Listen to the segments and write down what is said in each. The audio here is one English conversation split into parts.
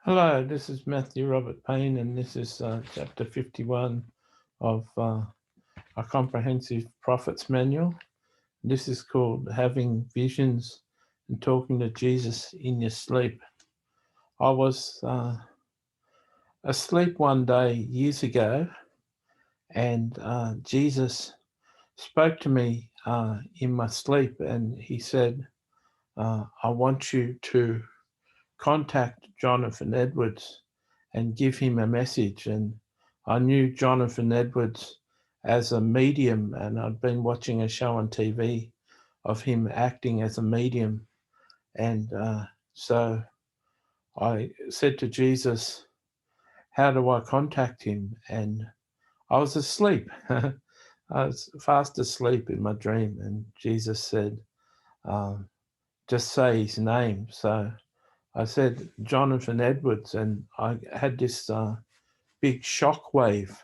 Hello, this is Matthew Robert Payne, and this is chapter 51 of a comprehensive prophet's manual. This is called Having Visions and Talking to Jesus in Your Sleep. I was asleep one day years ago, and Jesus spoke to me in my sleep, and he said, I want you to contact Jonathan Edwards and give him a message. And I knew Jonathan Edwards as a medium, and I'd been watching a show on TV of him acting as a medium. And so I said to Jesus, how do I contact him? And I was asleep. I was fast asleep in my dream. And Jesus said, um, just say his name. So I said Jonathan Edwards, and I had this big shock wave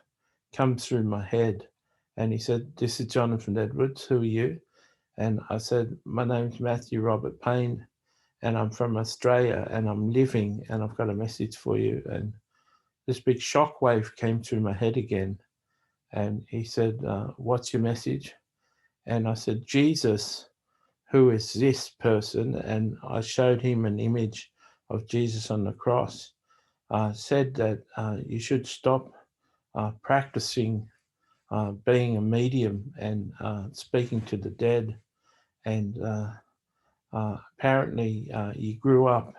come through my head. And he said, this is Jonathan Edwards. Who are you? And I said, my name's Matthew Robert Payne, and I'm from Australia, and I'm living, and I've got a message for you. And this big shock wave came through my head again. And he said, what's your message? And I said, Jesus, who is this person? And I showed him an image of Jesus on the cross. Said that you should stop practicing being a medium and speaking to the dead. And apparently, you grew up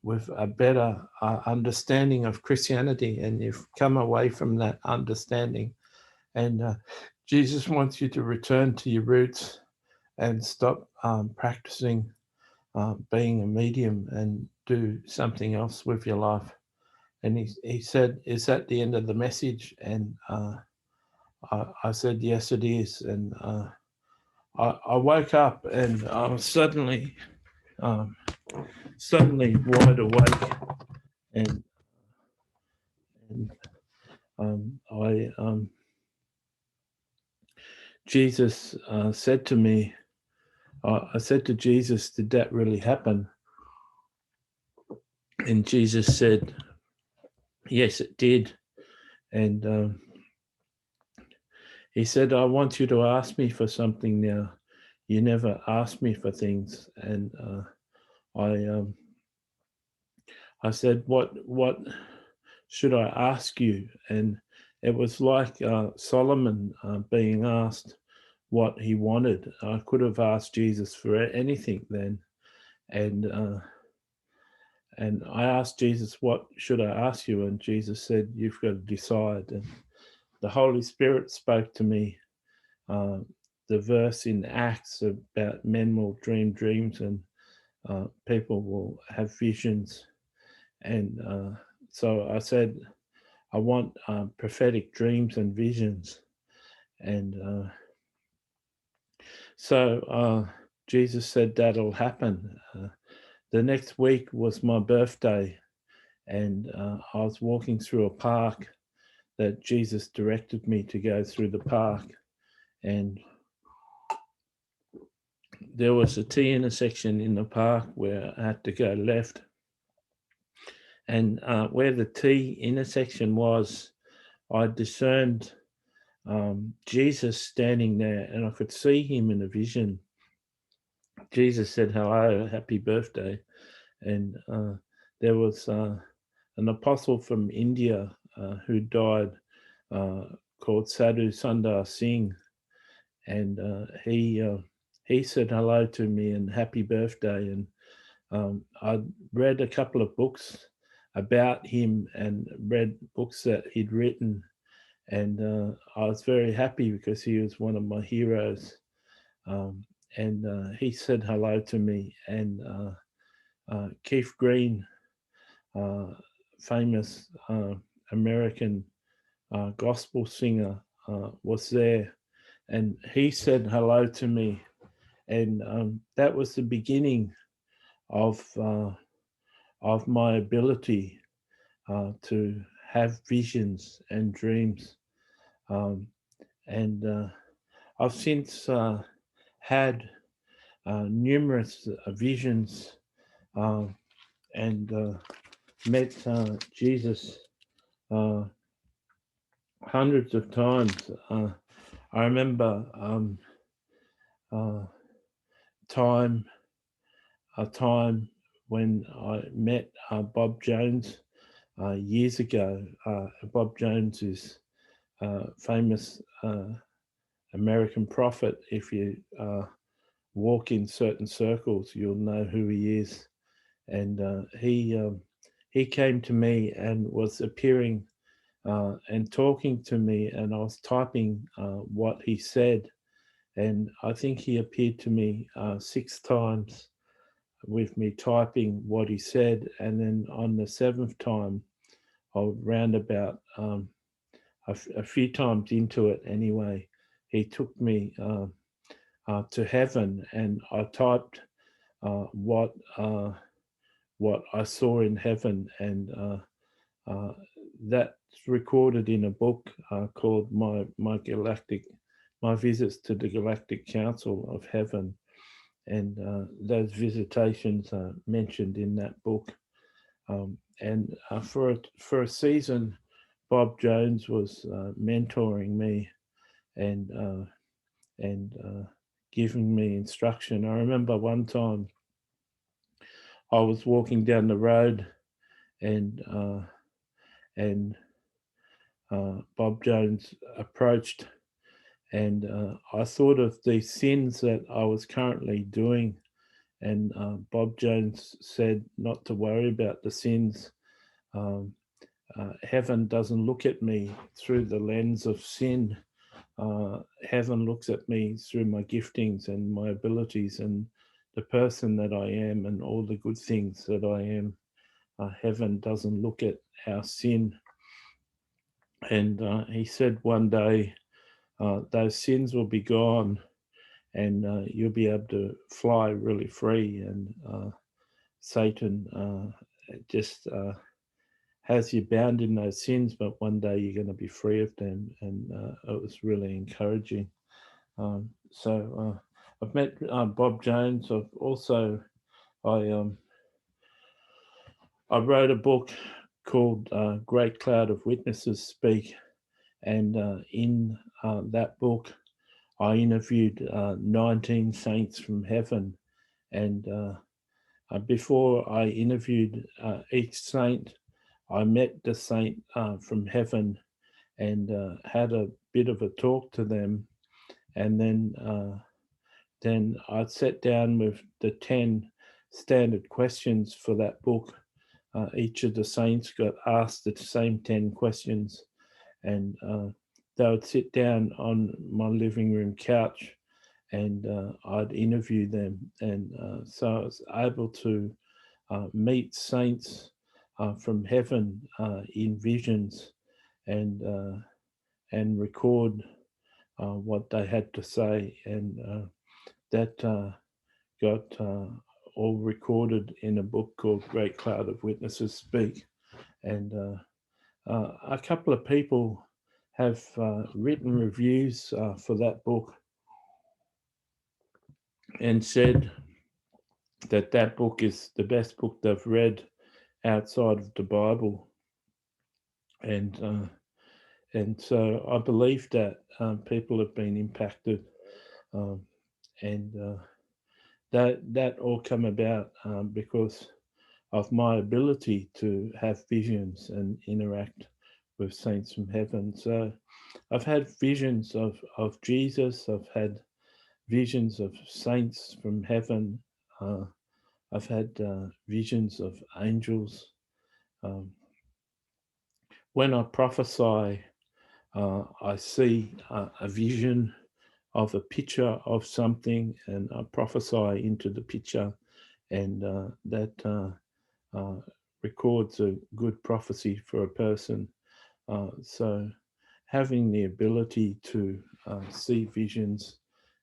with a better understanding of Christianity, and you've come away from that understanding. And Jesus wants you to return to your roots and stop practicing being a medium and do something else with your life. And he said, is that the end of the message? And I said, yes, it is. And I woke up, and I was um, suddenly wide awake. And, and I Jesus said to me, I said to Jesus, did that really happen? And Jesus said, yes, it did. And he said, I want you to ask me for something now. You never asked me for things. And I I said, what should I ask you? And it was like Solomon being asked what he wanted. I could have asked Jesus for anything then. And I asked Jesus, what should I ask you? And Jesus said, you've got to decide. And the Holy Spirit spoke to me uh, the verse in Acts about men will dream dreams, and people will have visions. And so I said, I want prophetic dreams and visions. And so Jesus said that'll happen. The next week was my birthday, and I was walking through a park that Jesus directed me to go through the park. And there was a T intersection in the park where I had to go left. And where the T intersection was, I discerned Jesus standing there, and I could see him in a vision. Jesus said, hello, happy birthday. And there was an apostle from India who died called Sadhu Sundar Singh. And he said hello to me and happy birthday. And I read a couple of books about him and read books that he'd written. And I was very happy because he was one of my heroes. And he said hello to me. And Keith Green, famous American gospel singer, was there. And he said hello to me. And that was the beginning of my ability to have visions and dreams. And I've since had numerous visions, and met Jesus hundreds of times. I remember time a time when I met Bob Jones years ago. Bob Jones is famous American prophet. If you walk in certain circles, you'll know who he is. And he came to me and was appearing and talking to me, and I was typing what he said. And I think he appeared to me 6 times with me typing what he said. And then on the seventh time, I'll round about a few times into it anyway, he took me to heaven, and I typed what I saw in heaven, and that's recorded in a book called My Visits to the Galactic Council of Heaven, and those visitations are mentioned in that book. And for a season, Bob Jones was mentoring me and giving me instruction. I remember one time I was walking down the road, and Bob Jones approached, and I thought of the sins that I was currently doing, and Bob Jones said not to worry about the sins. Um, Heaven doesn't look at me through the lens of sin. Heaven looks at me through my giftings and my abilities and the person that I am and all the good things that I am. Heaven doesn't look at our sin. And he said one day, those sins will be gone, and you'll be able to fly really free. And Satan just has you bound in those sins, but one day you're going to be free of them. And it was really encouraging. So I've met Bob Jones. I've also I wrote a book called Great Cloud of Witnesses Speak, and in that book I interviewed 19 saints from heaven, and before I interviewed each saint, I met the saint from heaven and had a bit of a talk to them, and then I sat down with the 10 standard questions for that book. Each of the saints got asked the same 10 questions, and they would sit down on my living room couch, and I'd interview them. And so I was able to meet saints from heaven in visions, and record what they had to say, and that got all recorded in a book called Great Cloud of Witnesses Speak. And a couple of people have written reviews for that book and said that that book is the best book they've read outside of the Bible. And so I believe that people have been impacted, and that all come about because of my ability to have visions and interact with saints from heaven. So I've had visions of Jesus. I've had visions of saints from heaven. I've had visions of angels. Um, when I prophesy, I see a vision of a picture of something, and I prophesy into the picture, and that records a good prophecy for a person. So having the ability to see visions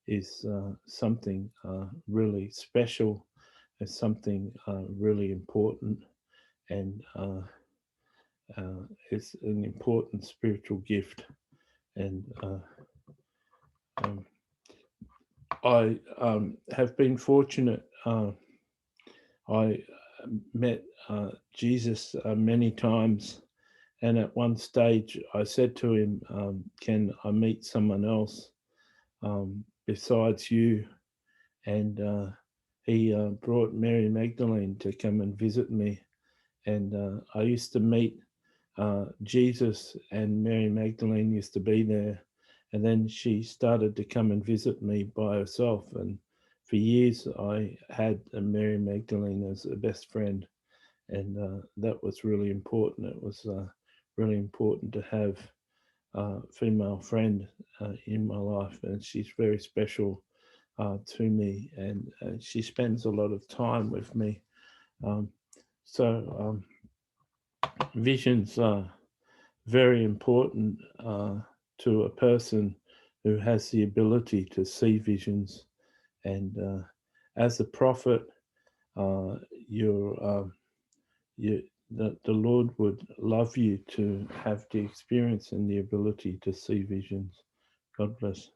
is something really special. It's something really important, and it's an important spiritual gift. And I have been fortunate. I met Jesus many times, and at one stage I said to him, "Can I meet someone else besides you?" And he brought Mary Magdalene to come and visit me, and I used to meet Jesus, and Mary Magdalene used to be there, and then she started to come and visit me by herself, and for years I had Mary Magdalene as a best friend, and that was really important. It was really important to have a female friend in my life, and she's very special to me, and she spends a lot of time with me. Um, so visions are very important to a person who has the ability to see visions. And as a prophet, you're you, the Lord would love you to have the experience and the ability to see visions. God bless.